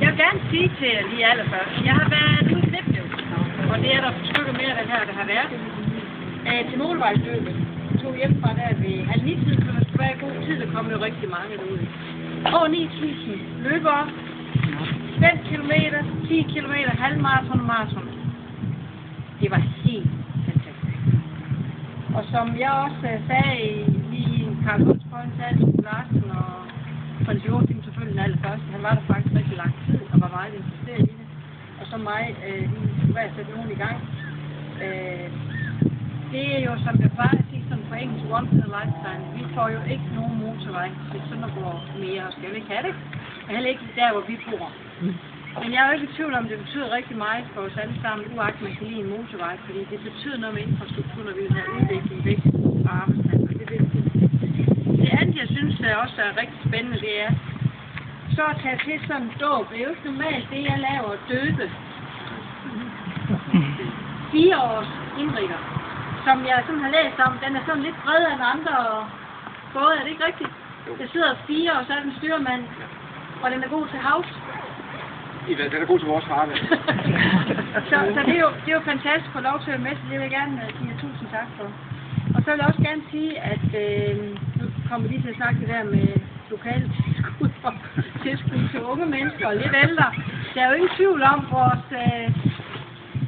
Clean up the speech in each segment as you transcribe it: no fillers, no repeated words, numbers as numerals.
Jeg vil gerne sige til jer lige allerførst, jeg har været ude i Kliplev, og det er der stykker mere af den her, der har været, til motorvejsløbet. Jeg tog hjem fra der ved 9-tiden, så der skulle være god tid, der kom jo rigtig mange derude. Over 9.000 løbere, 5 km, 10 km, halvmarathon og marathon. Det var helt fantastisk. Og som jeg også sagde lige i Karl Hundsprøjens Larsen og Prins Joachim selvfølgelig den allerførste, han var der faktisk rigtig lang tid og var meget interesseret i det. Og så mig lige skulle være sætte nogen i gang. Det er jo, som jeg plejer at sige sådan på engelsk, once in a lifetime. Vi får jo ikke nogen motorvej til Sønderborg mere, og skal jo ikke have det. Og heller ikke der, hvor vi bor. Men jeg er jo ikke i tvivl om, det betyder rigtig meget for os alle sammen, uagtet man kan lide en motorvej, fordi det betyder noget med infrastruktur, når vi vil have udvikling, vækst og arbejdspladser. Det er vigtigt. Det andet, jeg synes, der også er rigtig spændende, det er så at tage til sådan en dåb. Det er jo ikke normalt det, jeg laver, døbe 4 års indrikker, som jeg sådan har læst om. Den er sådan lidt bredere end andre både, er det ikke rigtigt? Der sidder 4, og så er den styrmand, og den er god til havs. Den er god til vores farve. så det er jo fantastisk at få lov til at være med, så det vil jeg gerne sige tusind tak for. Og så vil jeg også gerne sige, at nu kommer vi til at snakke det der med lokale tilskud og tilskud til unge mennesker og lidt ældre. Der er jo ingen tvivl om vores...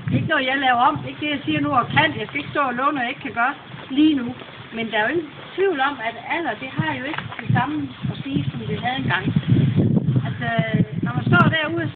det er ikke noget, jeg laver om. Det er ikke det, jeg siger nu og kan. Jeg skal ikke stå og låne, og jeg ikke kan gøre lige nu. Men der er jo ingen tvivl om, at alder, det har jo ikke det samme at sige, som det havde engang. Altså, når man står derude